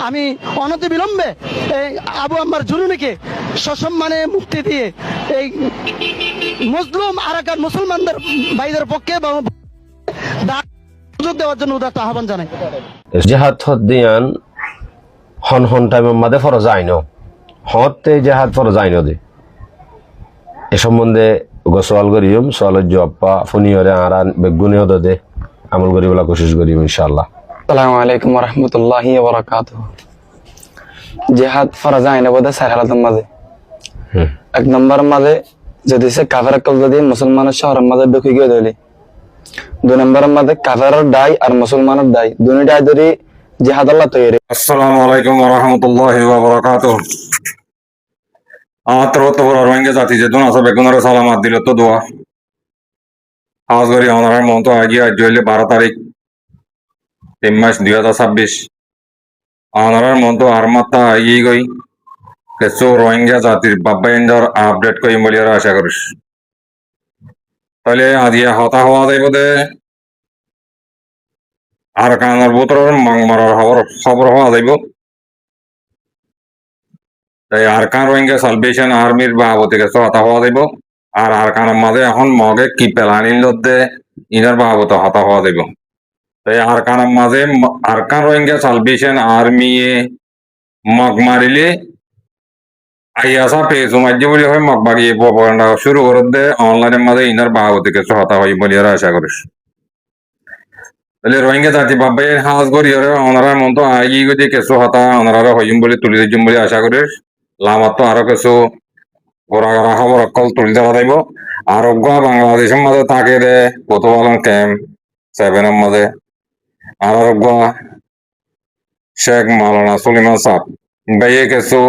আমি অনতি বিলম্বে এই আবু আম্মার জুলুমিকে সসম্মানে মুক্তি দিয়ে এই মুসলিম আরাকান মুসলমানদের ভাইদের পক্ষে সুযোগ দেওয়ার জন্য উদাত্ত আহ্বান জানাই। জেহাদ হদ্দিয়ান হন হন টাইম মাদে ফরজ আইন হতে জেহাদ ফরজ আইন দে এ সম্বন্ধে গোসওয়াল করিম সোয়ালের জবাব ফুনিয়রে আরান বেগুনিও দে আমল করিবলা কোশিশ করিম ইনশাআল্লাহ। আসসালামু আলাইকুম ওয়া রাহমাতুল্লাহি ওয়া বারাকাতুহু। জিহাদ ফরজ আইন বদে চার হালাতের মাঝে এক নম্বর মাঝে যদি সে কাফের কল যদি মুসলমানের শহরের মাঝে ঢুকে গিয়ে দিলি, দুই নম্বরের মাঝে কাফেরের দায় আর মুসলমানের দায় দুইটাই ধরে জিহাদ আল্লাহ তৈরি। আসসালামু আলাইকুম ওয়া রাহমাতুল্লাহি ওয়া বারাকাতুহু। তো রোহিঙ্গা জাতি যে দুন আছে বেগুনারে সালামাত দিল তো দোয়া আজ করি আমার মন তো আগে আজ হইলে 12 তারিখ 3 মাস 2026 আমার মন তো আর মাত্রা আগিয়ে গই কিছু রোহিঙ্গা জাতির বাব্বাইন্দার আপডেট করি বলে আশা করিস তাহলে আজিয়া হতা হওয়া যাইব দে আর কানার বোতরের মারার খবর হওয়া যাইব। তাই আরকান রোহিঙ্গা সালভেশন আর্মির বাহাবতী কাছে হতা হওয়া যাইব আর আরকানের মাঝে এখন মগে কি পেলানির লদ্দে ইনার বাহাবত হতা হওয়া যাইব। তাই আরকানের মাঝে আরকান রোহিঙ্গা সালভেশন আর্মি মগ মারিলে আইয়াসা পেজ মাঝে বলে হয় মগ বাগিয়ে প্রপাগান্ডা শুরু করে দে অনলাইনের মাঝে ইনার বাহাবতী কাছে হতা হয় বলে আশা করিস। তাহলে রোহিঙ্গা জাতি বাবাই হাজ করি ওনারা মন তো আগিয়ে গিয়ে কিছু হতা ওনারা হইম বলে তুলি দিম বলে আশা করিস। লামাত তো আরো কিছু গোড়া গোড়া খবর অকল তুলি দেওয়া যাইব। আরোগ্য বাংলাদেশের মাঝে থাকে রে কোতোয়ালং ক্যাম্প 7 মাঝে আরোগ্য শেখ মাওলানা সুলিমান সাহ বাইয়ে কিছু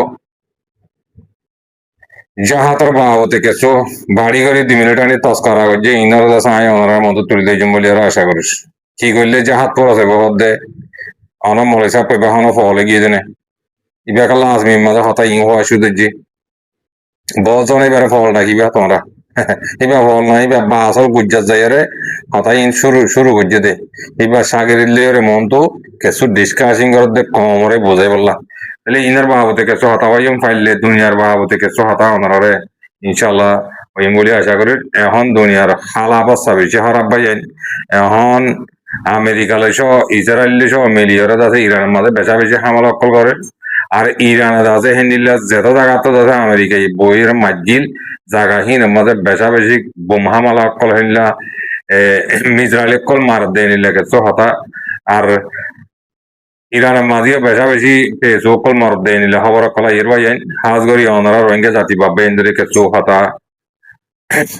জাহাতর বাহাবতে কিছু বাড়ি গাড়ি 2 মিনিট আনি তস্করা করছে ইনার দাসা আয় ওনার মতো তুলি দিম বলে আশা করিস। কি করলে জাহাত পড়া যাবে হদ্দে অনম মরে সাপ পেবাহনো ফলে গিয়ে দেনে ইবা লাজমি মাঝে হতা ইং হওয়া সুদেজি বজন এবারে ফল রাখিবা তোমরা এবার ফল নাই বা আসল গুজ্জার যাইয়ারে হতা ইন শুরু করছে দে এবার সাগরিলে মন তো কিছু ডিসকাসিং করতে কমরে বোঝাই বললা তাহলে ইনার বাহাবতে কিছু হতা হইম ফাইলে দুনিয়ার বাহাবতে কিছু হতা ওনারে ইনশাল্লাহ হইম বলে আশা করি। এখন দুনিয়ার হাল অবস্থা বেশি খারাপ পাই এখন আমেরিকা লইস ইসরায়েল লইস মিলিয়রে আছে ইরানের মাঝে বেচা বেশি হামলা অকল করে আর ইরানের আছে হেন্ডিল্লা যেত জায়গা তো আছে আমেরিকায় বইয়ের মাজিল জায়গা হিন মাঝে বেচা বেশি বোম হামলা অকল হেনলা ইসরায়েল অকল মার দেয় নিলে কিছু হতা আর ইরানের মাঝে বেচা বেশি পেয়েছে অকল মার দেয় নিলে খবর অকল এর ভাই হাজ করি ওনারা রোহিঙ্গা জাতি বাবা এন্দরে কিছু হতা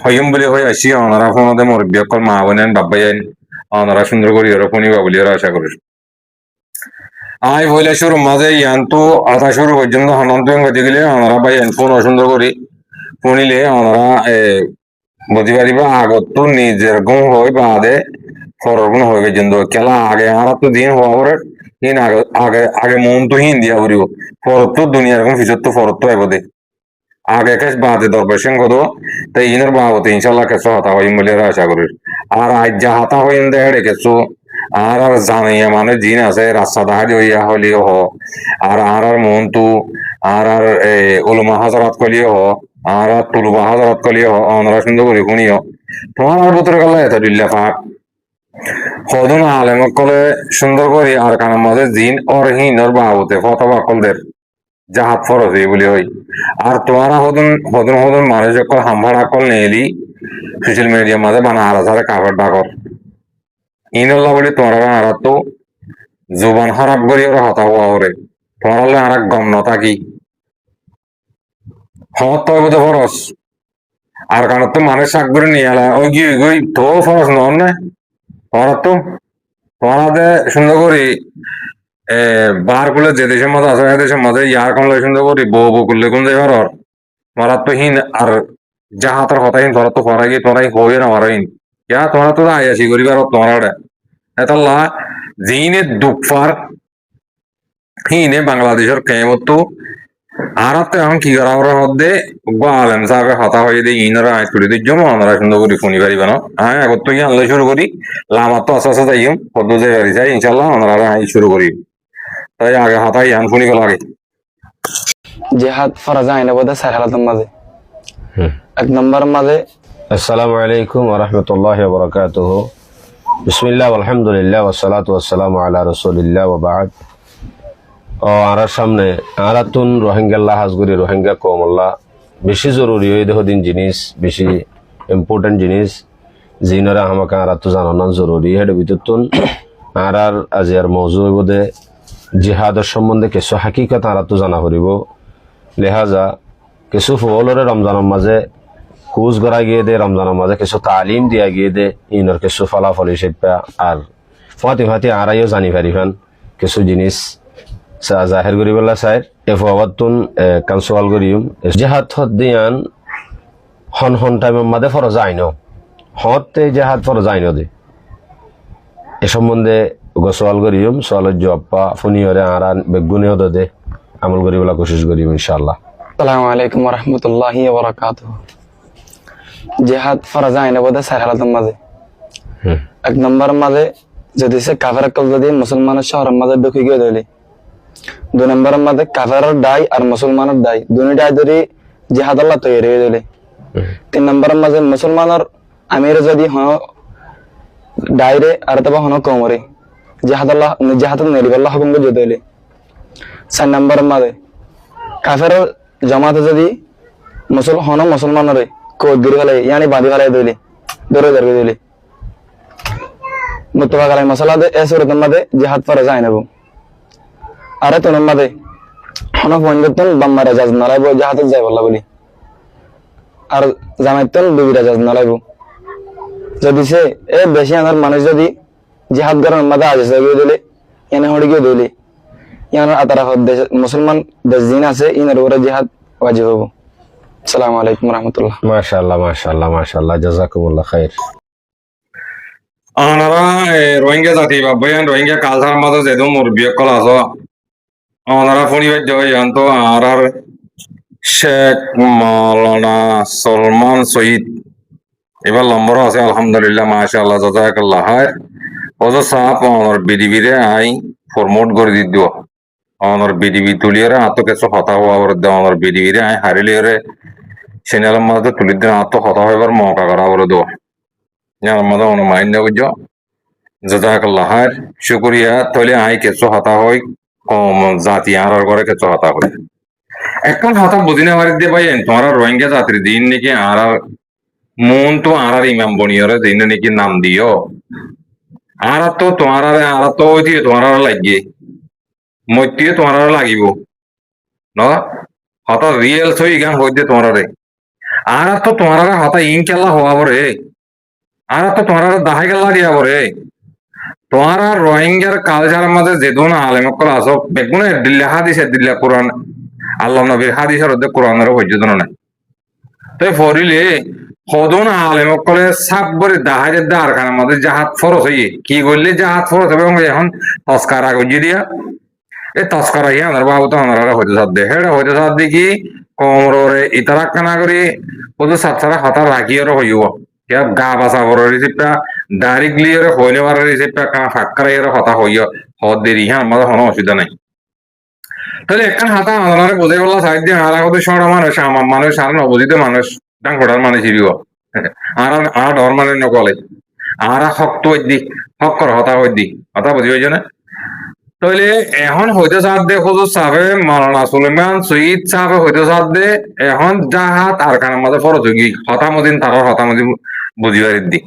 হইম বলে হয়ে আসি ওনারা ফোনতে মুরব্বী অকল মা বোনেন বাবাই ওনারা সুন্দর করি ওরা ফোনিবা বলে আশা করি। আই বলে শুরু মাঝে ইয়ান তো আধা শুরু পর্যন্ত হনন্ত গতি গেলে ওনারা ভাই ফোন অসুন্দর করি শুনিলে ওনারা বুঝি পারিবা আগত তো নিজের গুণ হয় বাদে ফরর গুণ হয়ে পর্যন্ত খেলা আগে আর তো দিন হওয়া পরে হিন আগে আগে আগে মন তো হিন দিয়া করিব ফরত তো দুনিয়ার কোন ফিচর তো ফরত তো আইব দে আগে কাজ বাদে দরবার সঙ্গ দো তাই ইনার বাবতে ইনশাল্লাহ কিছু হতা হইম বলে আশা করি। আর আজ যা হতা হইম দেখাড়ে কিছু আর জানাইয়া মানে জিন আছে রাস্তা দাহারি হইয়া হলিও হ আর মন তু আর উলমা হাজারাত কলিও হ আর তুলবা হাজারাত কলিও হ অনরা সুন্দর করি শুনিও তোমার ভিতরে গেল এত দিল্লা ফাঁক সদন আলেম কলে সুন্দর করি আর কানের মাঝে জিন অরহীনর বাবতে ফতবা কলদের জাহাত ফরজ বলি হই আর তোমারা হদন হদন হদন মানুষ যখন হামভাড়া কল নেলি সোশ্যাল মিডিয়ার মাঝে বানা আলাদা কাপড় ডাকর ইনল্লা বলে তোমরা আর তো জোবান খারাপ করি ওরা হতা হওয়া ওরে তোমার আর গম নথাকি হত তো ফরস আর কারণ তো মানুষ শাক করে নিয়ে আলা ওই কি ওই তো ফরস নন না তোমার তো তোমাদের সুন্দর করি বার করলে যে দেশের মধ্যে আছে দেশের মধ্যে ইয়ার কোন সুন্দর করি বউ করলে কোন যাই ঘর তোমার তো হিন আর জাহাতের কথা হিন তোরা তো ফরাই গিয়ে তোরাই হয়ে না মারাইন ইয়া তোমরা তো আয়াসি করিবার তোমার এতাল্লা জিনে দুঃখার হিনে বাংলাদেশের কেমত আর তো এখন কি করা ওরা হদ্দে আলেম সাহেবের হতা হয়ে দিয়ে ইনারা আয় করে দিয়ে জমা ওনারা সুন্দর করি ফোনি পারিবে না হ্যাঁ আগর তো গিয়ে আনলে শুরু করি লামার তো আস্তে আস্তে যাইম পদ্ম যাই পারি যাই ইনশাল্লাহ ওনারা আয় শুরু করি তাই আগে হাতাই ইয়ান শুনি গেল আগে জেহাদ ফরা যায় না বোধহয় চার হালাতের মাঝে। হুম। এক নম্বর মাঝে আসসালামু আলাইকুম ওয়া রাহমাতুল্লাহি ওয়া বারাকাতুহু। বিসমিল্লাহ আলহামদুলিল্লাহ ওয়াসসালাতু ওয়াসসালামু আলা রাসূলিল্লাহ ওয়া বা'দ। আর সামনে আরাতুন রোহিঙ্গা হাজগুরি রোহিঙ্গা কমল্লা বেশি জরুরি হয়ে দেখো দিন জিনিস বেশি ইম্পর্টেন্ট জিনিস জিনরা আমাকে আরাতু জানানো জরুরি হেড ভিতরতুন আর আজিয়ার মৌজু বোধে জিহাদের সম্বন্ধে কিছু হাকিকত আরাতু জানা করিব লেহাজা কিছু ফলরে রমজানের মাঝে কুচ গড়া গিয়ে দে রমজানের মাঝে কিছু তালিম দিয়া গিয়ে দে ইনর কিছু ফলাফল হিসেবে আর ফাতি ফাতি আড়াইও জানি পারিফান কিছু জিনিস জাহের করি পেলা চাই এফাবাতুন কানসোয়াল করিম জেহাদ দিয়ান হন হন টাইমের মাঝে ফরজ আইন হতে জেহাদ ফরজ আইন দে এ সম্বন্ধে গোসওয়াল করিম সোয়ালের জব্বা ফুনিয়রে আরান বেগুনিও দে আমল করি পেলা কোশিশ করিম ইনশাআল্লাহ। আসসালামু আলাইকুম ওয়া রাহমাতুল্লাহি ওয়া বারাকাতুহু। জেহাদ ফরা যায় না বোধহয় চার হালাতের মাঝে। এক নম্বর মাঝে যদি সে কাফের কল যদি মুসলমানের শহরের মাঝে ঢুকে গিয়ে দিলে, দুই নম্বরের মাঝে কাফেরের দায় আর মুসলমানের দায় দুই দায় ধরে জেহাদ আল্লাহ তৈরি হয়ে দিলে, তিন নম্বরের মাঝে মুসলমানের আমির যদি ডাইরে আর তবে হন কমরে জেহাদ আল্লাহ জেহাদ নেরিবাল্লাহ হুকুম করে দিলে, চার নম্বরের মাঝে কাফেরের জমাতে যদি মুসলমানরে কোদ গিরি ফেলে ইয়ানি বাঁধি ফেলাই দিলি দৌড়ে দৌড়ে দিলি মুত্তাফাক আলাইহি মাসালা দে এ সুরতের মাঝে জিহাদ ফরজ আইন এবং আরে তোর মাঝে হন পঞ্জতন বাম্মারা জাজ নালাইব জাহাতে যাই বললা বলি আর জামাইতন বিবিরা জাজ নালাইব যদি সে এ বেশি আনার মানুষ যদি জিহাদ করার মাঝে আজ গিয়ে দিলে এনে হড়ে গিয়ে দিলি ইয়ানোর আতারা মুসলমান দেশ দিন আছে ইনার উপরে জিহাদ ওয়াজিব হবো। আসসালামু আলাইকুম রহমতুল্লাহ। মাশাআল্লাহ মাশাআল্লাহ মাশাআল্লাহ জাযাকুমুল্লাহ খাইর। আনারা রোহিঙ্গা জাতি বা বয়ান রোহিঙ্গা কালচার মাঝে যেদু মুরব্বী কল আছো আনারা ফণিবাদ জয়ান তো আর শেখ মাওলানা সলমান সঈদ এবার নম্বর আছে আলহামদুলিল্লাহ মাশাআল্লাহ জাযাকাল্লাহ খাইর। ওজো সাপ অনর বিডিবিরে আই প্রমোট করে দিও অনর বিডিবি তুলিয়ারে আত কিছু হতা হওয়া বরদে অনর বিডিবিরে আই হারিলিয়ারে সেনালের মাঝে তুলি দিন আত হতা হইবার মৌকা করা বলে দো ইয়ার মাঝে অনুমাইন্য বুঝো জাযাকাল্লাহ খাইর শুকরিয়া তলে আই কিছু হতা হই কম জাতি আর করে কিছু হতা হই এখন হতা বুঝিনা বাড়ি দিয়ে ভাই তোমার রোহিঙ্গা জাতির দিন নাকি আর মন তো আর ইমাম বনিয়রে দিন নাকি নাম দিও আর তো তোমার আর তো ওই দিয়ে তোমার লাগিয়ে মধ্যে তোমার লাগিব ন হতা রিয়েল সই গান হইতে তোমার আর তো তোমার হতা ইন খেলা হওয়া পরে আর তো তোমার দাহাই গেলা দিয়া পরে তোমার রোহিঙ্গার কালচার মাঝে যেদুন আলেমকল আসো বেগুনে দিল্লা হাদিসে দিল্লা কোরআন আল্লাহ নবীর হাদিসের মধ্যে কোরআনের হইজদন নাই তাই ফরিলে হদন আলেমকলে সাপ করে দাহাজের দারখানার মধ্যে জাহাজ ফরস হইয়ে কি করলে জাহাজ ফরস হবে এখন তস্কার আগুজি দিয়া এই তস্কার আইয়া আমার বাবু তো আমার হইতে সাথ দে হেটা হইতে সাথ দি কি কমরে ইতারাক্কা না করি ওদের সাতসারা হতা রাখিয়ে হইব क्या गा बासा बरो रिसिप्टा डायरेक्टली रे होने वाला रिसिप्टा का फाक्कर रे हता होइयो हद देरी হ্যাঁ আমাদের কোনো অসুবিধা নাই তাহলে একটা হাতা আমাদের বোঝাই বলা সাইড দিয়ে আর কত সর মানুষ আমার মানুষ আর নবজিত মানুষ ডাং ফোটার মানুষ হিরিব আর আর ধর মানে নকলে আর হক তো দি হক কর হতা হই দি হতা বুঝি হইছে না তাহলে এখন হইতে সাথ দে খুদ সাবে মাওলানা সুলেমান সঈদ সাহেব হইতে সাথ দে এখন জাহাত আর কানের মাঝে ফরজ হই হতামদিন তার হতামদিন বুঝিবার দি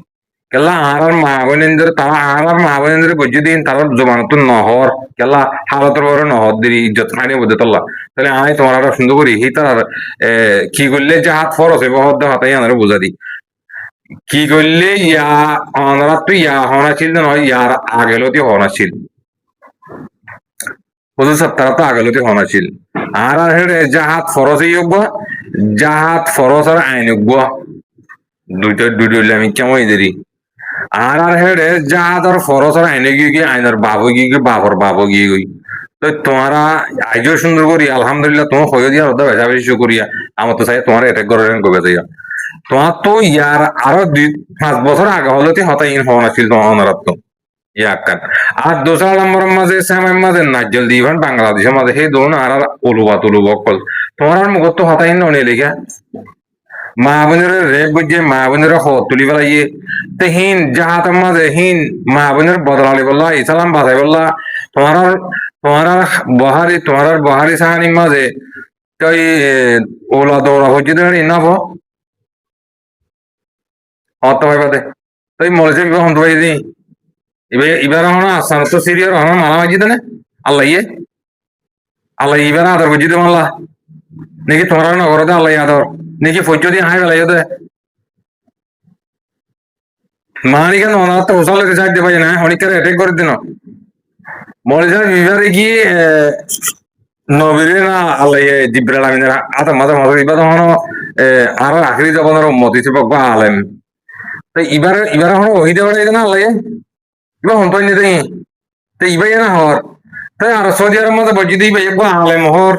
কেলা আর মা বোনেন্দ্র তারা আর মা বোনেন্দ্র বুঝি দিন তার জমানতুন নহর কেলা হালতের বড় নহর দিরি ইজ্জত খানি বুঝে তোলা তাহলে আমি তোমার আরো সুন্দর করি হি তার কি করলে জাহাত ফরজ হইব হদ হাতাই আনারে বুঝা দি কি করলে ইয়া আনারা তুই ইয়া হনা ছিল নয় ইয়ার আগেলতি হনা ছিল হুজুর সাহেব তারা তো আগেলতি হনা ছিল আর হেড়ে জাহাত ফরজ হইব জাহাত ফরজ আর আইন হইব দুইটা দুইটা আমি কেমন দেরি আর হেড়ে জাহাত আর ফরজ আর আইনে গিয়ে আইনের বাবু গিয়ে বাবর বাবু গিয়ে গই তো তোমারা আইজও সুন্দর করি আলহামদুলিল্লাহ তোমার হয়ে দিয়া হতো বেশা বেশি করিয়া আমার তো চাই তোমার এটাক করে কবে যাইয়া তোমার তো ইয়ার আরো 2-5 বছর আগে হলে হতা ইন হওয়া ছিল তোমার অনারাত তো ইয়াকান আর দোসরা নম্বরের মাঝে সেমের মাঝে নাজ্জল দিবান বাংলাদেশের মাঝে সেই দোন আর উলুবা কল তোমার মুখ তো হতাই ননে লিখা মা বোনের রেপ বুঝে মা বোনের হত তুলি বেলাইয়ে তে হিন জাহাতের মাঝে হিন মা বোনের বদলালি বললা ইসলাম বাজাই বললা তোমার তোমার বহারি সাহানির মাঝে তাই ওলা দৌড়া হচ্ছে নাভ হত ভাই বাদে তাই মরেছে বিবাহ হন্ত ভাই দিই এবার হন আসান তো সিরিয়ার হন মালা বাজি দেনে আল্লাহ আল্লাহ এবার আদর বুঝি দে মাল্লা নাকি তোমার নগরতে আল্লাহ আদর নাকি ফজ্জ দিয়ে হাই বেলাই দে মানিকা ননা তো হোসাল রেসাইড দে ভাই না অনেকের অ্যাটাক করে দিন মরে যায় এবারে গিয়ে নবীরে না আল্লাহ জিব্রাইল আমিনের আতা মাঝে মাঝে এবার হন আর আখরি জবানের উম্মত হিসেবে আলেম তো এবার হন ওহিদে বাড়াই না আল্লাহ এবার হন তো নিতে তো ইবাই না হর তাই আর সৌদি আরব মধ্যে বলছি দিই ভাই আলেম হর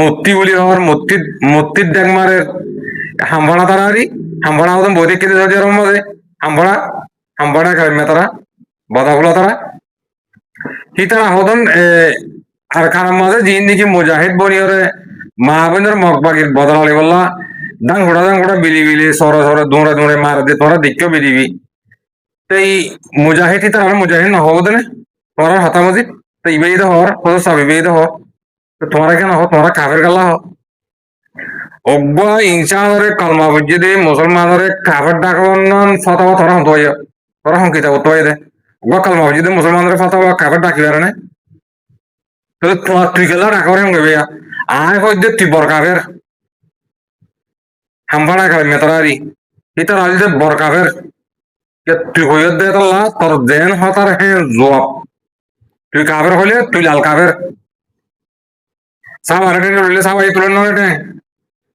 মূর্তি বলি হর মূর্তির দেখ মারে হামভাড়া তারা আরি হামভাড়া হতেন বই দেখতে সৌদি আরব মধ্যে হামভাড়া কামে তারা বাদাগুলা তারা কি তারা হতন আর কারার মাঝে জিন দিকে মুজাহিদ বনিয়রে মা বোনের মগবাগির বদলালি বললা দাং ঘোড়া বিলি সরে দৌড়ে মার দে তোরা দেখতেও বিলিবি এই মুজাহিদ তারা মুজাহিদ না হবো দেনে তোরা হাতামাজি তো ইবাই দে হর কত সাবি বেই দে হর তো তোরা কেন হো তোরা কাফের গাল্লা হ অব্বা ইনসানরে কলমা বুঝি দে মুসলমানরে কাফের ডাকন ফতাওয়া তোরা হন্ত হইয়া তোরা হংকিতা হতো দে অব্বা কলমা বুঝি দে মুসলমানরে ফতাওয়া কাফের ডাকি বেড়ে তাহলে তোমার তুই গেলা ডাকরে হঙ্গে বেয়া আয় হই দে তুই বর কাফের হামফাড়া খাবে মেতরারি এটা রাজি দে বর কাফের তুই হইয়া দে তোর দেন হতার হ্যাঁ জবাব তুই কাফের হইলে তুই লাল কাফের সাম আরে রইলে সাম এই তুলে নয়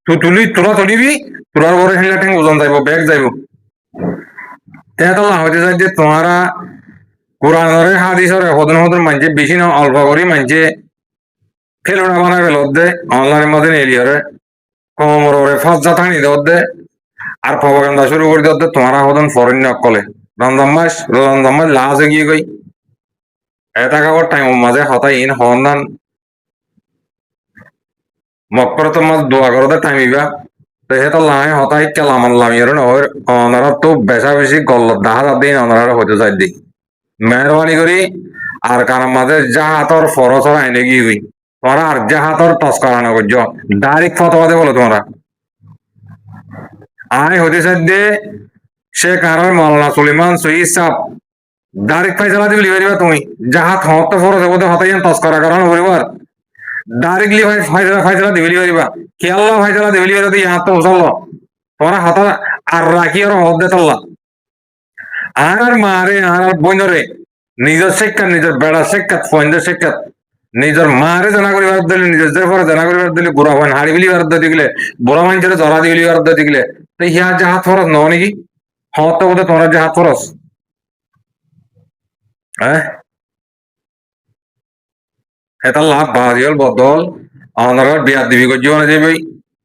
তুই তোরা তুলিবি তোরার বড় হেলা ট্যাং ওজন যাইব ব্যাগ যাইব তেতলা হইতে যাই যে তোমারা কোরআনের হাদিসরে হদন মানছে বেশি না অল্প করে মানছে খেলোনা বানায় ফেলত দে অনলাইনের মধ্যে এলিয়রে কমর ওরে ফাঁস যা থানি দেওয়ার দে আর প্রপাগান্ডা শুরু করে দেওয়ার দে তোমারা হদন ফরেন নকলে রমজান মাস লাজ গিয়ে গই এটা খাবার টাইম মাঝে হতাই ইন হন্দান মক্কর তো মাছ দোয়া করতে টাইমিবা তো হেতা লাই হতাই কেলাম লামিয়র নহর অনারা তো বেশা বেশি গল্ল দাহা দিন অনারা হইতে যাই দি মেহরবানি করি আর কারণ মাঝে জাহাতর ফরসর আইনে গিয়ে গই তোমরা আর জাহাতর তস্করানো করছো ডাইরেক্ট ফতোয়া দে বলো তোমরা আয় হতে চাই দে সে কারণ মৌলানা সুলিমান সহিদ সাহ ডাইরেক্ট ফাইসলা দিবি পারিবা তুমি যাহা হত ফরজ হবো হতাই তস্করা করার পরিবার ডাইরেক্টলি ফাইসলা দিবি পারিবা কে আল্লাহ ফাইসলা দিবি পারিবা ইহাত তো উসাল তোমরা হাতা আর রাখি আর হদ দে তল্লা আর মারে আর বইনরে নিজের শিক্ষা নিজের বেড়া শিক্ষা ফয়েন্দের শিক্ষা নিজের মারে জানা করিবার দিলে নিজের পরে জানা করিবার দিলে বুড়া হয় হাড়ি বিলি বার দিলে বুড়া মানুষের জরা দিবি বার দিলে তো ইহা যাহা ফরজ ন নাকি হত তো বোধ তোমরা যাহা ফরজ হ্যাঁ এটা লাভ বাজিল বদল আমাদের বিয়া দিবি জীবন যাবে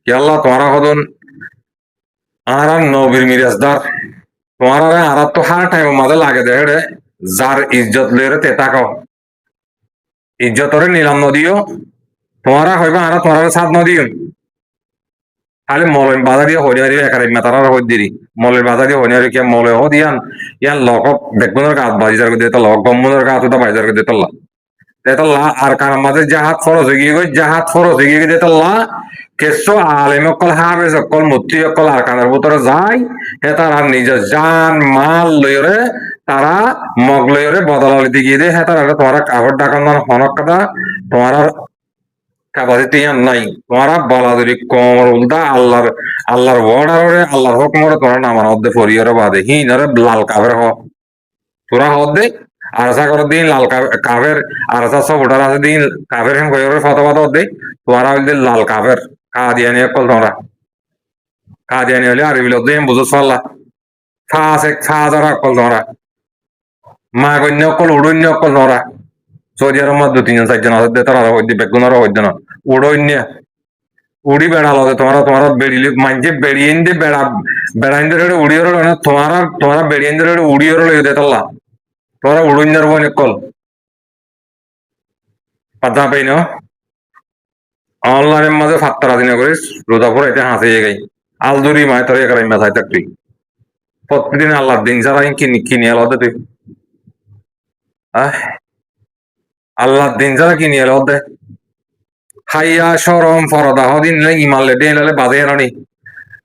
কি আল্লাহ তোমারা হদন আর নবীর মিরাজদার তোমার আর তো হার টাইম মাঝে লাগে দেখে যার ইজ্জত লইরে তে তাকাও ইজ্জতরে নিলাম নদিও তোমারা হইবা আর তোমার সাথ নদিও খালি মলের বাধা দিয়ে হরিয়ারি একারে মেতারার হই দিরি মলের বাধা দিয়ে হরিয়ারি কে মলে হ দিয়ান ইয়ান লক বেগুনের কাজ বাজিজার করে দিতে লক গম্মনের কাজ তো বাজিজার করে দিতে তেতল্লা আর কার মাঝে জাহাত ফরজ হয়ে গিয়ে জাহাত ফরজ হয়ে গিয়ে তেতল্লা কেসো আলেম অকল হাফেজ অকল মুত্তি অকল আর কানের ভিতরে যায় হে তারা নিজের জান মাল লইরে তারা মগ লইরে বদলালিতে গিয়ে দেয় হে তারা তোমারা কাপড় ডাকানোর হনক কথা তোমার ক্যাপাসিটি নাই তোমারা বলাদুরি কমর উল্টা আল্লাহর বর্ডারে আল্লাহর হুকুমরে তোমরা নামার মধ্যে ফরিয়ারে বাদে হিনরে লাল কাবের হ তোরা হদে আরসা করে দিন লাল কাফের আরসা সব ওটার আছে দিন কাফের হেম কইরে ফতোয়া দে তোরা হইলে লাল কাফের কাদিয়ানি কল তোমরা কাদিয়ানি হলে আর বিল দেম বুঝছ ফাল্লা ফাসে ফাজারা কল তোমরা মা গন্য কল উড়ন্য কল তোমরা সৌদি আরব মধ্যে 3-4 আছে দে তারা হইতে বেগুনার হইতে না উড়ন্য উড়ি বেড়া লগে তোমরা বেড়িলে মানছে বেড়িয়েন দে বেড়া বেড়াইন দে উড়িয়র না তোমরা বেড়িয়েন দে উড়িয়র লই দে তাল্লা তোরা উড়ুঞ্জার বনে কল পাতা পাই ন অনলাইনের মাঝে ফাত্তারা দিনে করিস রোদাপুর এতে হাসিয়ে গাই আলদুরি মায় তোর একার মাথায় থাকবি প্রতিদিন আল্লাহ দিন ছাড়া কিনি এলো তুই আহ আল্লাহ দিন ছাড়া কিনি এলো দে হাইয়া সরম ফরদা হদিন ইমালে ডে এলে বাদে এরানি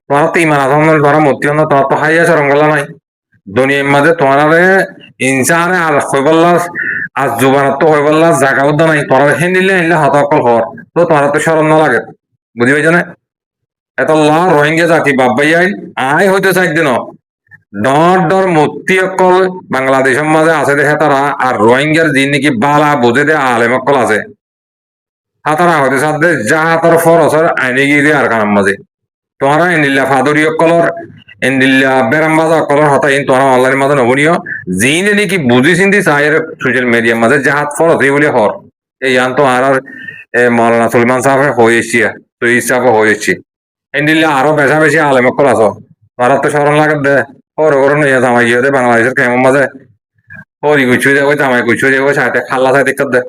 তোমার তো ইমান আসন ধরা মতি হন তোমার তো হাইয়া সরম গেলা নাই দুনিয়ার মাঝে তোমার ইনসানে আর হইবল্লা আর জুবান তো হইবল্লা জাগা উদ্দা নাই তোরা হেনিলে হেনলে হতকল হর তো তোমার তো সরম না লাগে বুঝি পাইছ না এত লা রোহিঙ্গা জাতি বাবাই আই হইতে চাই দিন ডর ডর মূর্তি অকল বাংলাদেশের মাঝে আছে দেখে তারা আর রোহিঙ্গার যিনি নাকি বালা বুঝে দে আলেম অকল আছে হাতারা হইতে সাথে যা হাতার ফরসর আইনে গিয়ে দিয়ে আর কানার মাঝে তোমরা এনিল্লা ফাদরি অকলর এনিল্লা বেরামবাজা অকলর হতাই তোমরা অনলাইনের মাঝে নবনীয় যিনি নাকি বুঝি চিন্তি চাই সোশ্যাল মিডিয়ার মাঝে যা হাত ফরস এই বলে হর এই আন তো আর মৌলানা সুলমান সাহেব হয়েছি তো ইসাব হয়েছি এনিল্লা আরো বেশা বেশি আলেম অকল আছো তারা তো স্মরণ লাগে দে ওর ওর নিয়ে জামাই গিয়ে দে বাংলাদেশের কেমন মাঝে হরি গুছু যাবো জামাই গুছু যাবো সাথে খাল্লা সাথে দেখতে দে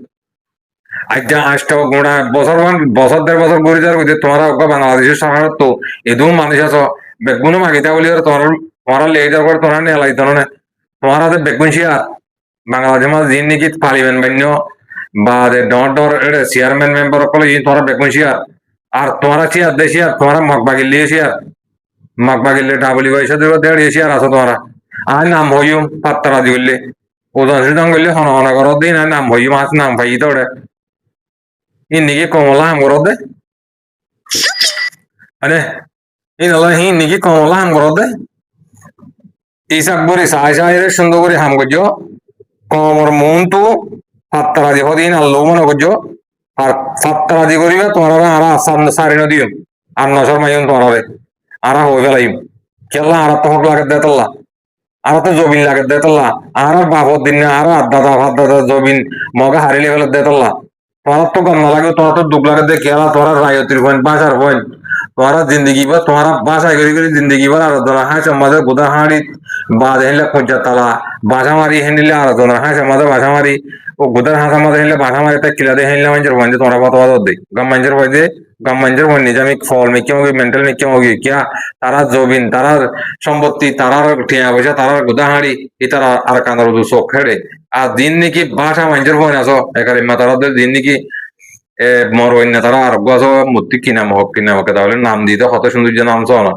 আজ্ঞা আজটা গোড়া বছর দেড় বছর ঘুরে যাওয়ার বুঝে তোমরা বাংলাদেশের সরকার তো এদু মানুষ আছো বেগুনও মাগিতা বলি তোমরা লেগে যাওয়ার পর তোমরা নিয়ে লাইতো না তোমরা বেগুন শিয়ার বাংলাদেশের মাঝে যিনি নাকি পার্লিমেন্ট বান্য বা ডর ডর চেয়ারম্যান মেম্বার সকলে তোমরা বেগুন শিয়ার আর তোমরা চেয়ার দে শিয়ার তোমরা মগবাগিল শিয়ার মগবাগিলে ডাবলি পয়সা দেবো দেড় শিয়ার আছো তোমরা আর নাম হইম পাত্তারা দিলে ওজন সুজন করলে হন হন করো দিন আর নাম হইম আজ নাম ভাই তো ইন্নিকি কমলা হাম করো দে আরে ইনলা ইন্নিকি কমলা হাম করো দে ইসাক বরি সাই সাই রে সুন্দর করে হাম করছো কমর মন তো ফাত্তারা দি হদিন আল্লাহ মনে করছো আর ফাত্তারা দি করিবা তোমরা আর সামনে সারি নদিও আর নসর মাইন তোমরা আর হয়ে গেলাইম কেলা আর তো হক লাগে দেতল্লা আর তো জমিন লাগে দেতল্লা আর বাপর দিন আর দাদা ভাত দাদা জমিন মগা হারিলে ফেলে দেতল্লা তোরা তো গম না লাগে তোরা তো দুঃখ লাগে দেখে তোরা রায়তির পয়েন্ট বাসার পয়েন্ট তোরা জিন্দগি বা তোরা বাসায় করি করি জিন্দগি বা আর ধরা হাঁস আমাদের গোদা হাঁড়ি বাদ হেনলে পঞ্চায়েত তালা বাসা মারি হেনিলে আর ধরা হাঁস আমাদের বাসা মারি ও গোদার হাঁস আমাদের হেনলে বাসা মারি তা কিলাতে হেনলে মানুষের পয়েন্ট তোরা কত বাদ দেয় গাম মানুষের পয়েন্টে গাম মানুষের পয়েন্ট নিজামিক ফল মেকিম হোক মেন্টাল মেকিম হোক কিয়া তারা জবিন তারার সম্পত্তি তারার টিয়া পয়সা তারার গোদা হাঁড়ি ই তারা আর কানার চোখ খেড়ে আর দিন নাকি বাসা মানুষের পয়েন্ট আছো একার তারাদের দিন নাকি মর অন্য তারা আর গাছ মূর্তি কিনাম হোক কিনাম হোক তাহলে নাম দিতে কত সৌন্দর্য নাম চ না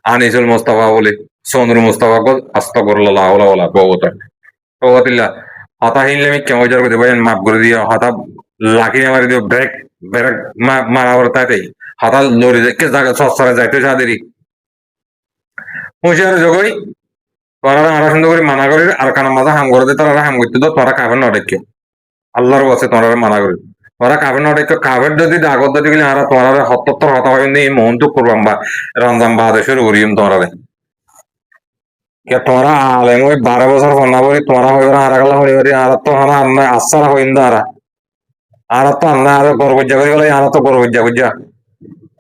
আনিসুল মোস্তফা বলে চন্দ্র মোস্তফা আস্তা করল লাউলা হতা হিনলে আমি কেমন যার করে মাপ করে দিও হতা লাকি মারি দিও ব্রেক ব্রেক মারা তাইতেই হতা লড়ি দেখে জায়গা সস্তারে যাইতে সাদেরি হুঁশিয়ার জগই তোরা আরা সুন্দর করে মানা করি আর কানা মাথা হাম করে দিয়ে তোরা হাম করতে তো তোরা খাবেন না ডেকে আল্লাহর কাছে তোরা মানা করি তোরা খাবেন না ডেকে খাবেন যদি আগত যদি গেলে আর তোরা হত্তর হতা হয় নি মন তো করবাম বা রমজান বাদে শুরু করিম তোরা তোমরা আলেম ওই 12 বছর ফোনা বলি তোমরা হইবার আর গেলা হইবারি আর তো হারা আন্না আসারা হইন দারা আর তো আন্না আর গর্বজ্জা করি গেলে আর তো গর্বজ্জা গুজ্জা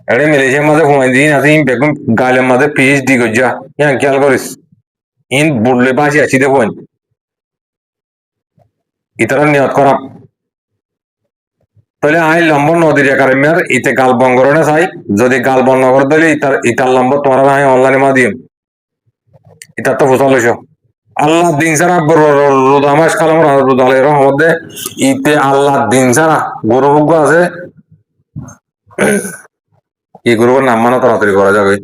এড়ে মালয়েশিয়ার মাঝে ঘুমাই দিন আছে বেগম গালের মাঝে পিএইচডি গুজ্জা হ্যাঁ খেয়াল করিস ইন বুড়লে বাসি আছি দেখুন ইতারা নিয়ত করা তাহলে আই লম্বর নদীর একাডেমিয়ার ইতে গাল বঙ্গরণে চাই যদি গাল বন্ধ করে দিলে ইতার লম্বর তোমরা আই অনলাইনে মাধ্যম এটা তো বোঝা লইছ আল্লাহ দিন ছাড়া রোদামাস কালাম রোদালের মধ্যে ইতে আল্লাহ দিন ছাড়া গৌরভোগ্য আছে এই গৌরবের নাম মানা তাড়াতাড়ি করা যাবে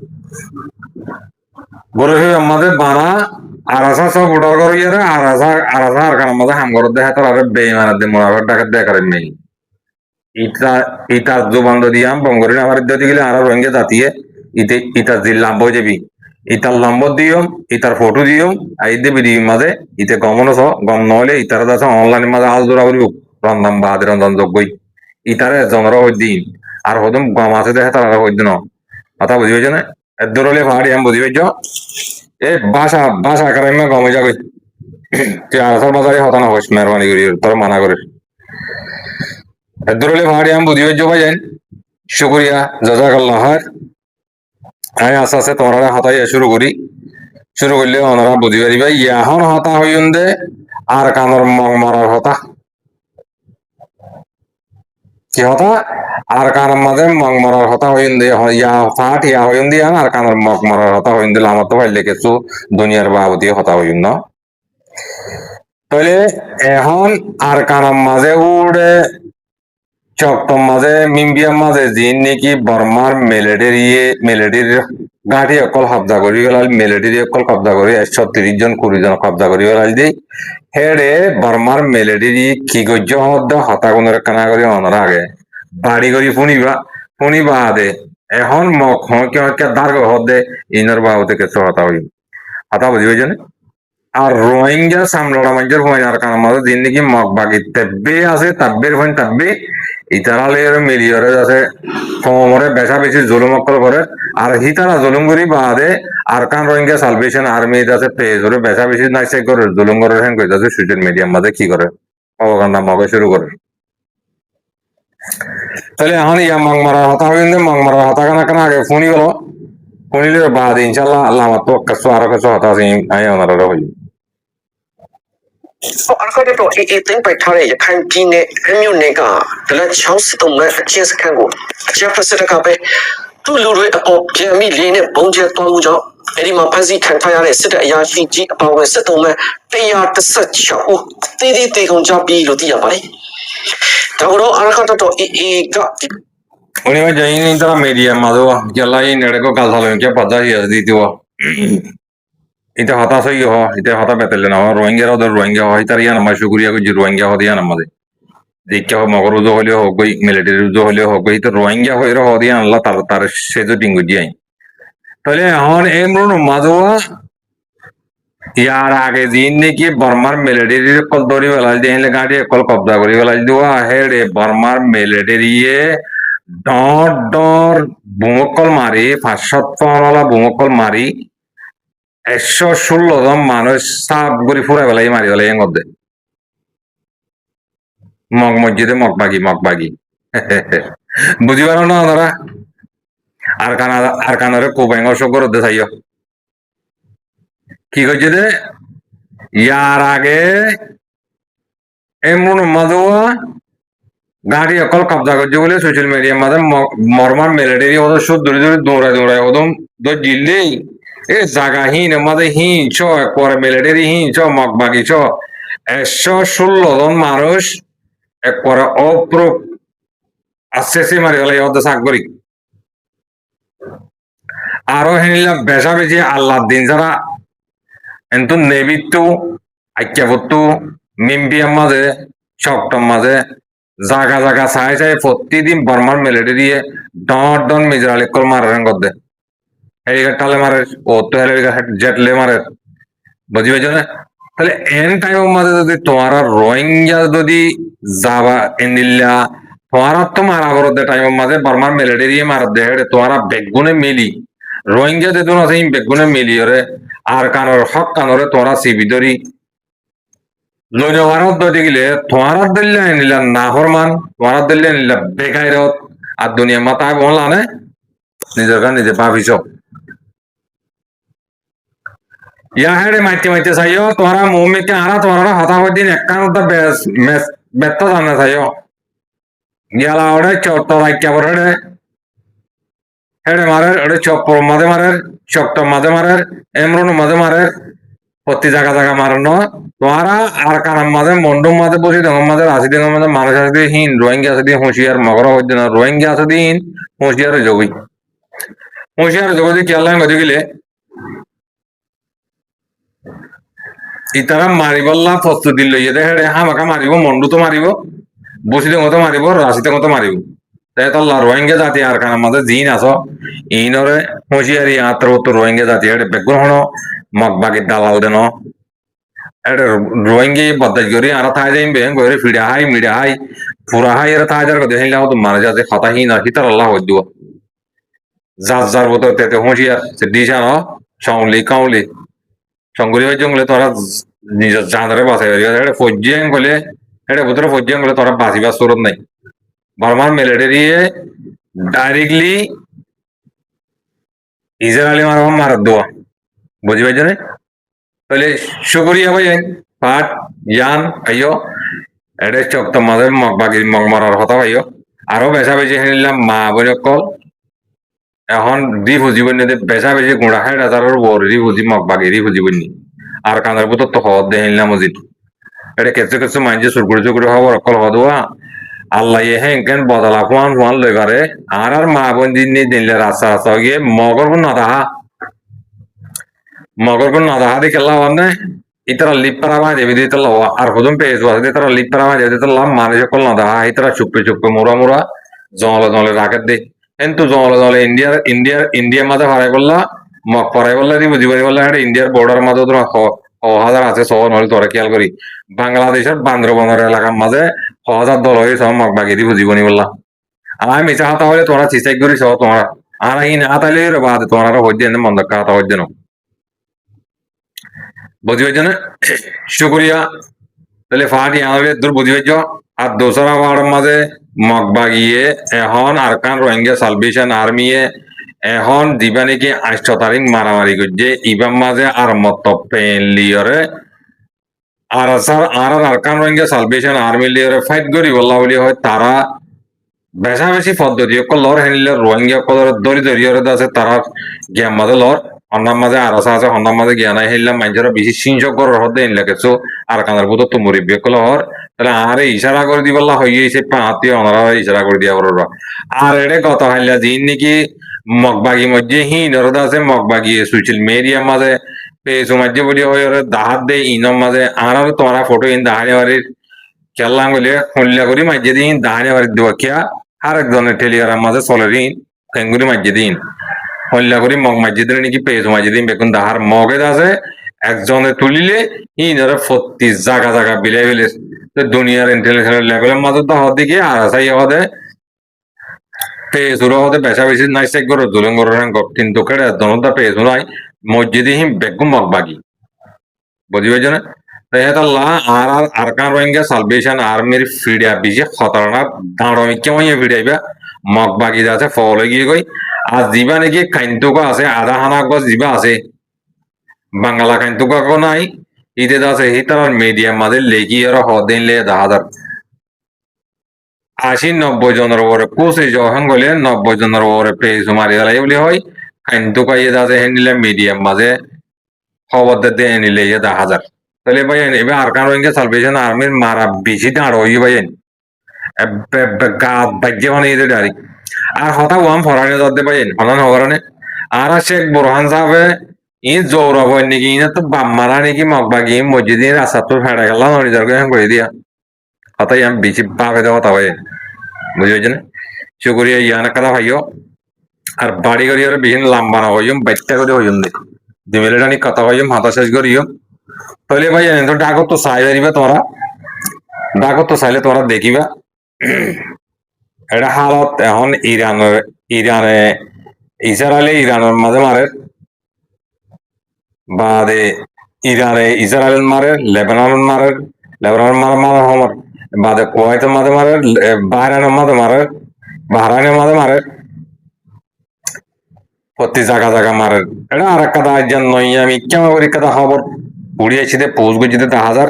গৌরব আমাদের বানা আর আসা সব ভোটার করে ইয়ারে আর আসা আর কারণ আমাদের হাম করে দেখা তার বেইমানার দিন মোনাফার ডাকাত দেখারেন নেই ইটা জোবান দিয়াম বঙ্গরিন আমার যদি গেলে আর রোহিঙ্গা জাতিয়ে ইটা জিল্লাম বই যাবি ইটার নম্বর দিয়ম ইটার ফটো দিয়ম আই দেবি দিম মাঝে ইতে গমন গম নহলে ইটার দাস অনলাইন মাঝে আল জোড়া করি রন্ধন বাদ রন্ধন যোগ্যই ইটারে জনরা হই দিন আর হদম গম আছে দেখে তারা হই দিন কথা বুঝি পাইছ না এদুর হলে ভাড়ি আমি বুঝি পাইছ এ বাসা আকার আমি গমে যাবে তুই আসার বাজারে হতানা হইস মেহরবানি করি তোর মানা করে এদুর হলে ভাড়ি আমি বুঝি পাইছ ভাই যাই শুক্রিয়া জাজাকাল্লাহ আমি আস্তে আস্তে তোমরা হতাই শুরু করলে ওনারা বুঝি পারিবা এখন হতা হইন দে আর কানোর মগ মরার হতা কি হতা আর কানোর মাঝে মগ মরার হতা হইন দিয়ে ইয়া ফাট ইয়া হইন দিয়ে আর কানোর মগ মরার হতা হইন দিলে আমার তো ভাইলে কিছু দুনিয়ার বাবদি হতা হইন না তাহলে এখন আর কানোর মাঝে উড়ে চকটম মাঝে মিম্বিয়ার মাঝে যিন নাকি বর্মার মেলেডির গাঁঠি অকল কব্জা করি গেলাল মেলেডির অকল কব্জা করি 130 জন 20 জন কব্জা করি গেলাল দি হেডে বর্মার মেলেডির কি গজ্য হদ্দ হতাগুনের কানা করি অনর আগে বাড়ি করি ফুনিবা দে এখন মক হকে হকে দার্গ হদে ইনর বাবুতে কিছু হতা হই হতা বুঝি হয়েছে আর রোহিঙ্গা সামলাড়া মানুষের হয় আর কারণ আমাদের দিন নাকি মগ বাগি তেব্বে আছে তাব্বের হয় তাব্বে ইতারালে মিলিয়রে আছে কমরে বেশা বেশি জুলুম অকল করে আর হিতারা জুলুম করি বাদে আর কান রোহিঙ্গা সালভেশন আর্মি আছে পেজ ওরে বেশা বেশি নাইসে করে জুলুম করে হ্যাং করে আছে সোশ্যাল মিডিয়ার মাঝে কি করে অবকান্ডা মগে শুরু করে তাহলে এখন ইয়া মগ মারার হতা হইন মগ মারার হতা কানা কানা আগে ফোনি গেল ফোনিলে বাদ ইনশাল্লাহ আল্লাহ আমার তো কাছে আরো কিছু হতা আছে আই ওনারা হইল 而且这种东北他嘞，看今年还没有那个，本来强势动的，见识看过，这不是那个呗，都留了哦，别没连呢，蹦起端午节，哎你妈盘子看他家嘞，是的呀，飞机包括是动的，对呀，这是巧，对公家比路地呀吧嘞，然后而且这种个。 उन्हें मैं जहीं नहीं तरह मीडिया माधो जल्ला ही नेड़े को कल सालों के पता ही है दी थी वो इते हता सही हो इते हता बेतले ना हो रोहिंग्या उधर रोहिंग्या हो इतर या नम्बर शुक्रिया को जी रोहिंग्या हो दिया नम्बर देख क्या हो मगर उधर होले हो गई मिलिट्री उधर होले हो गई तो रोहिंग्या हो दिया अल्लाह तार तार से तो टिंगु जी आई तो ले हन एमरुन माधो यार आगे दिन ने कि बर्मार मिलिट्री कल दौड़ी वाला दिन ले गाड़ी कल कब्जा करी वाला दुआ है रे बर्मार मिलिट्री ডর ভূমকল মারি 500 ভূমকল মারি 116 জন মানুষ সাপ করে ফুরাই বেলাই মারি বেলাই এর মধ্যে মগ মসজিদে মগবাগি বুঝি পারো না ওনারা আর কানারে কোবাইং অসগর দে চাইও কি করছে দে ইয়ার আগে এমন মাজুয়া গাড়ি অকল কব্জা করছে বলে সোশ্যাল মিডিয়ার মাঝে মরমার মিলিটারি ওদের সব দৌড়ে দৌড়ায় ওদম জিল্লেই এ জাগা হিন মাঝে হিন ছ একবারে মিলিটারি হিন ছ মগবাগি ছ 116 জন মানুষ একবারে অপ্রুপ আস্তে মারি গেল ওদের সাকবরি আরো হেনিলা বেশা বেশি আল্লাহ দিন যারা কিন্তু নেবিত্তু আইক্যাবত্তু মিম্বিয়ার মাঝে শক্তম মাঝে জাগা চাই প্রতিদিন বর্মার মিলিটারি ডন মিজরালি কল মারেন গদ্দে হেলিকপ্টারে মারে ও তো জেটলে মারে বুঝি পাইছো না তাহলে এন টাইমের মাঝে যদি তোমার রোহিঙ্গা যদি যাবা এনিল্লা তোমার তো মারা করতে টাইমের মাঝে বর্মার মিলিটারি মার দে তোমার বেগুনে মিলি রোহিঙ্গা যে তোমার সেই বেগুনে মিলি ওরে আর কানোর হক কানোরে তোরা সিবি ধরি লইনওয়ারত দইতে গেলে তোমার দিল্লা নিলা নাহরমান তোমার দিল্লা নিলা বেগাইরত আর দুনিয়া মাথায় বললা নে নিজের গান নিজে ভাবিছ ইয়া হেড়ে মাইতে চাইও তোরা মৌমিকে আরা তোরা হতা দিন একখান বেত্ত জানে চাইও গেলা ওরে চট রাইকা পরে হেড়ে মারে ওরে চপ্পর মাঝে মারে চক্ট মাঝে মারে এমরুন মাঝে মারে প্রতি জায়গা মারানো তোরা আর কানার মাঝে মন্ডম মাঝে বসে ডেঙ্গর মাঝে রাশি ডেঙ্গর মাঝে মানুষ আছে দিয়ে হিন রোহিঙ্গা আছে দিয়ে হুঁশিয়ার মগর হচ্ছে না রোহিঙ্গা আছে দিন হুঁশিয়ার যোগী কেয়ার গতি গেলে ইতারা মারিবল্লা প্রস্তুতি লইয়ে দেখে হামাকা মারিব মন্ডু তো মারিব বসি ডেঙ্গ তো মারিব রাশি ডেঙ্গ তো মারিব তাই তো রোহিঙ্গা জাতি আর কানার মাঝে জিন আস ইনরে হুঁশিয়ারি আত্র রোহিঙ্গা জাতি বেগুন হনো মগবাগির দালাল দেন এটা রোহিঙ্গি বদাজ করি আর থাই যাই বেং করে ফিড়া হাই মিড়া হাই পুরা হাই এর থাই যার কথা হিলা তো মারা যাতে হতাহি না হিতার আল্লাহ হইদুয়া যার বতো তেতে হুঁশিয়ার সে দিশা ন কাউলি সংগুরি হয়ে জঙ্গলে তোরা নিজের জানরে বাঁচাই পারি এটা ফজ্জিয়াং গলে এটা ভিতরে ফজ্জিয়াং গলে তোরা বাঁচিবার সুরত নাই বর্মার মিলিটারি ডাইরেক্টলি ইসরায়েলি মারা দেওয়া বুঝি পাইছো না তাহলে শুকরিয়া ভাই পাট ইয়ান আইও এটা চক তোমাদের মগ বাগির মগ মরার হতা ভাইও আরো বেচা বেশি হেনিলাম মা বলে কল এখন দি ফুজিব নি বেচা বেশি গুড়া খাই রাজার বরি ফুজি মগ বাগিরি ফুজিব নি আর কানার বুতো তো হদ দে হেনিলাম মজিদ এটা কিছু কিছু মাইন্ডে সুরগুড়ি চুরগুড়ি হওয়ার অকল হদুয়া আল্লাহ হে কেন বদলা ফুয়ান ফুয়ান লই পারে আর মা বোন দিন দিনলে রাস্তা রাস্তা গিয়ে মগর কোন নাদাহা মগর কোন নাদাহা দি কেলা হনে itara lipara ma devi de tala ar hodum pe ezwa de tara lipara ma devi tala mane je kol nada itara chuppe chuppe mura mura jole jole raket de entu jole jole india mada harai bolla mok parai bolla ri buji bolla hada india border mada to হাজার আছে সহ নলে তোরা খেয়াল করি বাংলাদেশের বান্দরবনের এলাকার মাঝে হাজার দল হয়ে সব মগ বাগিরি বুঝিবনি বললাম আমি মিছা হাতা হলে তোরা চিচাই করি সহ তোমরা আর এই না হাতাইলে বাদ তোমরা হইতে মন্দ হাতা হইতে না বুঝি হইছে না শুক্রিয়া তাহলে ফাটি আমাদের দূর বুঝি হইছ আর দোসরা ওয়ার্ডের মাঝে মগ বাগিয়ে এখন আরকান রোহিঙ্গা সালভেশন আর্মিয়ে এখন দিবা নাকি 8 তারিখ মারামারি করছে ইবাম মাঝে আর মত পেন লিয়রে আর স্যার আর আরকান রোহিঙ্গা সালভেশন আর্মি লিয়রে ফাইট করি বললা বলি হয় তারা বেশা বেশি পদ্ধতি লর হেনিলে রোহিঙ্গা কলর দরি দরিয়রে আছে তারা জ্ঞান মাঝে লর হন্নার মাঝে আরসা আছে হন্নার মাঝে জ্ঞান হেনলাম মানুষের বেশি সিংসক করার হতে এনলে কিছু আর কানার বুতো তো মুরব্বী কল হর তাহলে আর ইশারা করে দিবল্লা হইয়েছে পাঁতি অনারা ইশারা করে দিয়া বড় আর এটা কথা হাইলা দিন নাকি মগবাগি মধ্যে হিনরদ আছে মগবাগি সোশ্যাল মিডিয়া মাঝে পেছু মাঝে বলি হয় দাহাত দে ইনম মাঝে আর তোমারা ফটো ইন দাহানি বাড়ির কেল্লাম বলে হল্লা করি মাঝে দিন দাহানি বাড়ির দেওয়া কিয়া আর একজনের ঠেলিয়ার মাঝে চলে দিন ফেঙ্গুরি মাঝে দিন হল্লা করি মগ মাঝে দিলে নাকি পেছু মাঝে দিন বেকুন দাহার মগে আছে একজনে তুলিলে ইনরে ফত্তি জাগা জাগা বিলাই বিলে দুনিয়ার ইন্টারন্যাশনাল লেভেলের মাঝে তো হতে গিয়ে আর আসাই হতে পেছুরা হতে বেশা বেশি নাই চেক করে দুলং করে কিন্তু কেড়ে দনটা পেছু নাই মসজিদে হিম বেগুম মগবাগি বুঝি পাইছ না তাহলে আর আরকান রোহিঙ্গা সালভেশন আর্মির ফিডিয়া বেশি খতরনাক দাঁড়মি কেমন ফিডাইবা মগবাগি আছে ফলে গিয়ে কই আর জিবা নাকি কাইন্তুকা আছে আধা হানা গছ জিবা আছে বাংলা কাইন্তুকা কো নাই ইতে আছে হি তার মিডিয়াম মাঝে লেগি আর হদিন লে 10,000 80-90 জনের উপরে কোসে যখন গেলে 90 জনের উপরে পেজ মারি দাঁড়াই বলি হয় কাইন্তুকা ইয়ে আছে হেনিলে মিডিয়াম মাঝে খবর দিতে নিলে 10,000 তাহলে ভাই এবার আরকান রোহিঙ্গা সালভেশন আর্মির মারা বেশি দাঁড় হই ভাই ভাগ্য মানে এদের ডারি আর হঠাৎ ওয়াম ফরানে যাতে ভাই হনান হবারানে আর শেখ বোরহান সাহেবে ই জৌরব হয় নাকি ইনা তো বাম মারা নাকি মগবাগি মসজিদে রাস্তা তো ফেড়ে গেলাম নরিদার করে দিয়া হঠাৎ আমি বেশি বাপে দেওয়া তা ভাই বুঝি পাইছে না শুক্রিয়া ইয়ানা কথা ভাইও আর বাড়ি করি আর বেশি লাম্বা না হইম বাইকটা করে হইম দে দিমেলেটানি কথা হইম হাতা শেষ করিও তাহলে ভাই তো ডাকত তো চাই পারিবা তোমরা ডাকত তো চাইলে তোমরা দেখিবা এটা হালত এখন ইরানে ইসরায়েলে ইরানের মাঝে মারে বাদে ইসরায়েল মারে লেবানন মারে মারে হমর বাদে কুয়াইতের মাঝে মারে বাহরাইনের মাঝে মারে বাহরাইনের মাঝে মারে প্রতি জায়গা জায়গা মারে এটা আর একটা নই আমি কেমন করি কথা খবর উড়িয়েছি দে পোস্ট করছি 10,000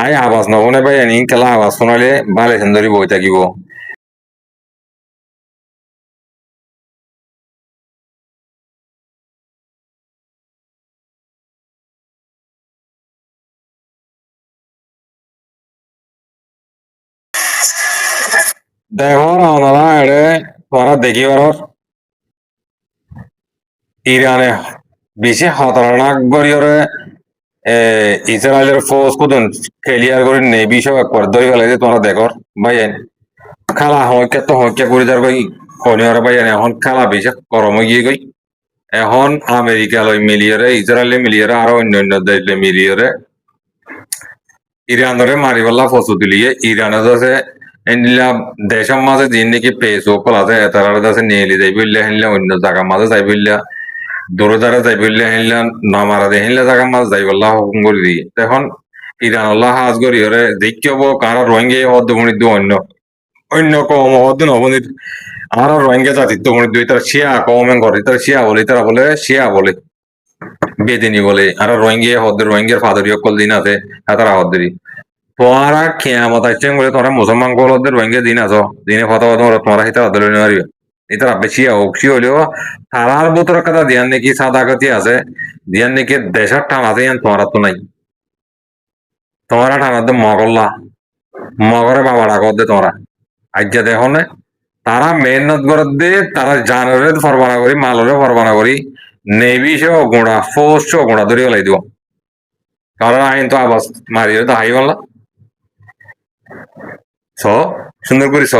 আই আওয়াজ নবনে ভাই এনি খেলা আওয়াজ শোনালে ভালো সুন্দরী বই থাকিব দেখো ওনারা এড়ে তোরা দেখিবার ইরানে বেশি খতরনাক গড়িয়রে ইসরায়েলের ফৌজ কুদুন ক্লিয়ার করে নেবি সব একবার ধরে ফেলাইছে তোমরা দেখো ভাই খেলা হইকে তো হইকে করে যার কই হনিয়ার ভাই এখন খেলা বেশি গরম হয়ে গিয়ে গই এখন আমেরিকা লই মিলিয়রে ইসরায়েলে মিলিয়রে আরো অন্যান্য দেশে মিলিয়রে ইরানরে মারিবাল্লা ফসু দিলিয়ে ইরানে আছে এনিলা দেশের মাঝে দিন নাকি পেস ওকল আছে তারা আছে নিয়ে যাই বললে হেনলে অন্য জায়গার মাঝে যাই বললে দূরে দ্বারা যাই বললে হেনলে নামারা দে হেনলে জায়গার মাঝে যাই বললা হুকুম করে দিয়ে এখন ইরান আল্লাহ হাজ করি ওরে দেখিব কারা রোহিঙ্গা হদ্দ মনি দু অন্য কম হদ্দ নবনি আর রোহিঙ্গা জাতিত্ব মনি দুই তারা শিয়া কমেন করে তারা শিয়া বলে শিয়া বলে বেদিনী বলে আর রোহিঙ্গা হদ্দের রোহিঙ্গার ফাদরি অকল দিন আছে তারা হদ্দরি তোমরা খেয়ামত আসছেন বলে তোমরা মুসলমান কলদের রোহিঙ্গা দিন আছো দিনে কথা তোমরা তোমরা হিতা হদ্দরি নেওয়ারি এটা বেশি অক্সি হলেও তারার বোতর কথা দিয়ান নাকি সাদাগতি আছে দিয়ান নাকি দেশের টান আছে তোমার তো নাই তোমরা টানার তো মগল্লা মগরে বাবাড়া কর দে তোমরা আজ্ঞা দেখো না তারা মেহনত করে দে তারা জানরে ফরবানা করি মালরে ফরবানা করি নেভি সে গোড়া ফোর্স গোড়া ধরে লাই দিব কারণ আইন তো আবাস মারিয়ে তো হাই বললা স সুন্দর করি স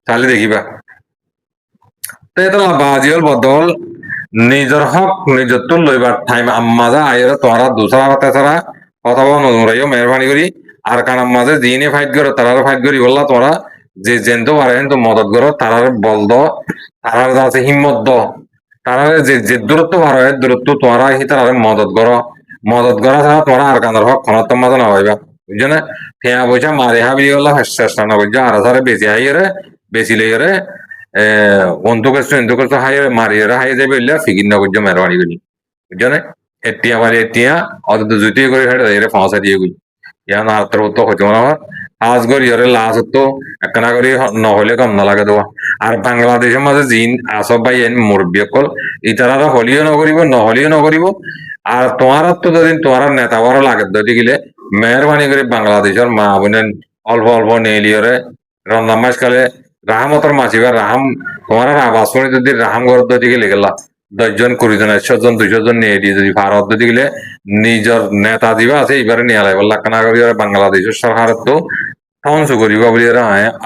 তাহলে দেখিবা তো এটা বাজিল বদল নিজের হক নিজের তো লইবার টাইম আম্মাজা আইরে তোরা দুসরা কথা ছাড়া কথা বল নজরাইও মেহরবানি করি আর কান আম্মাজে দিনে ফাইট করো তারার ফাইট করি বললা তোরা যে জেনতো পারে তো মদত করো তারার বল দ তারার আছে হিম্মত দ তারার যে দূরত্ব পারো এর দূরত্ব তোরা হি তারার মদত করা ছাড়া তোরা আর কানের হক খনত মাঝে না হইবা বুঝছো না ফেয়া বইছা মারে হাবি গেল চেষ্টা না বুঝছো আর সারে বেশি হাইরে বেশি লেগেরে বন্ধুকে হাই মারিয়ে হাই যাবে ফিকির না বুঝছো মেহরবানি করি বুঝছো না এতিয়া মারি এতিয়া অত জুতি করে হেঁটে ফাঁসা দিয়ে গই ইয়া না আর তো হইতো না আজ করি ওরে লাস্ট তো একখানা করি নহলে কম না লাগে দেওয়া আর বাংলাদেশের মাঝে জিন আসব ভাই এন মুরব্বী অকল ইতারা হলিও নকরিব নহলিও নকরিব আর তোমার তো যদি তোমার নেতা বড় লাগে যদি গেলে মেহরবানি করে বাংলাদেশের মা বোনেন অল্প অল্প নেলিয়রে রমজান মাস কালে রাহামতর মাছিবা রাহাম তোমার আবাস শুনে যদি রাহাম ঘর যদি গেলে গেলা 10 জন 20 জন 100 জন 200 জন নিয়ে দিয়ে যদি ভারত যদি গেলে নিজের নেতা দিবা আছে এবারে নিয়ে লাইব লাখনা করি বাংলাদেশের সরকার তো ধ্বংস করিব বলে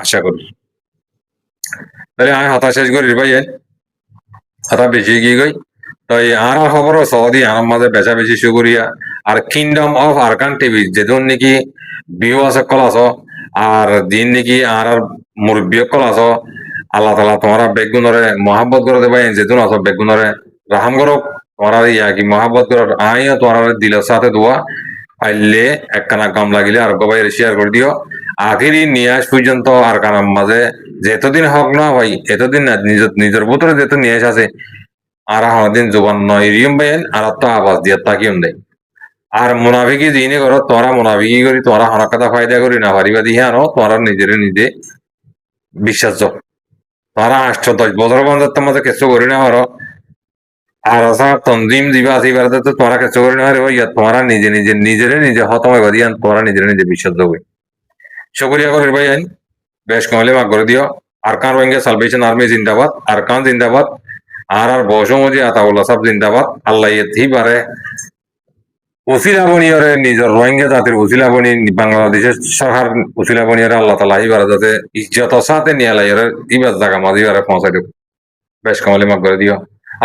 আশা করি তাহলে আমি হতাশ শেষ করি ভাই হতা বেশি কি গই তো আর খবর সৌদি আমার মাঝে বেচা বেশি সুগরিয়া আর কিংডম অফ আরকান টিভি যেদিন নাকি বিহু আছে কল আছো আর দিন নাকি আর মুরব্বী কল আছো আল্লাহ তালা তোমার বেগুনরে মহাব্বত করে দেবা যেদিন আছো বেগুনরে রাহাম করো তোমার ইয়া কি মহাব্বত করো আইও তোমার দিলের সাথে দোয়া পাইলে একখানা কাম লাগিলে আর গবাই শেয়ার করে দিও আখেরি নিয়ে আস পর্যন্ত আর কানার মাঝে যেতদিন হক না ভাই এতদিন না নিজের ভিতরে যেত নিয়ে আছে আর দিন জোবান নয় রিয়ম বাইন আর তো আওয়াজ দিয়ে তাকিয়ম দেয় আর মুনাফিকি দিনে করো তোরা মুনাফিকি করি তোরা হনা কথা ফায়দা করি না পারিবা দিয়ে আনো তোরা নিজের নিজে বিশ্বাস তোরা 8-10 বছর বন্ধ তোমাদের কিছু করি না পারো আর তঞ্জিম দিবা আছে এবার তো তোরা কিছু করি না পারো ইয়া তোরা নিজে হতময় বাদিয়া তোরা নিজে বিশ্বাস দেবে শুক্রিয়া করি ভাই বেশ কমলে মাগ করে দিও আরকান রোহিঙ্গা সালভেশন আর্মি জিন্দাবাদ আরকান জিন্দাবাদ আর বসমজি আতাউল্লাহ সাহেব জিন্দাবাদ আল্লাহ ইয়েতেই পারে উসিলা বনিয়রে নিজের রোহিঙ্গা জাতির উসিলা বনি বাংলাদেশের সরকার উসিলা বনিয়রে আল্লাহ তালা ইবারে যাতে ইজ্জত সাথে নিয়ে লাইরে ইবার জায়গা মাঝে ইবারে পৌঁছাই দেব বেশ কমলে মাগ করে দিও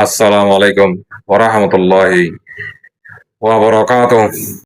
আসসালামু আলাইকুম ওয়া রাহমাতুল্লাহি ওয়া বারাকাতুহু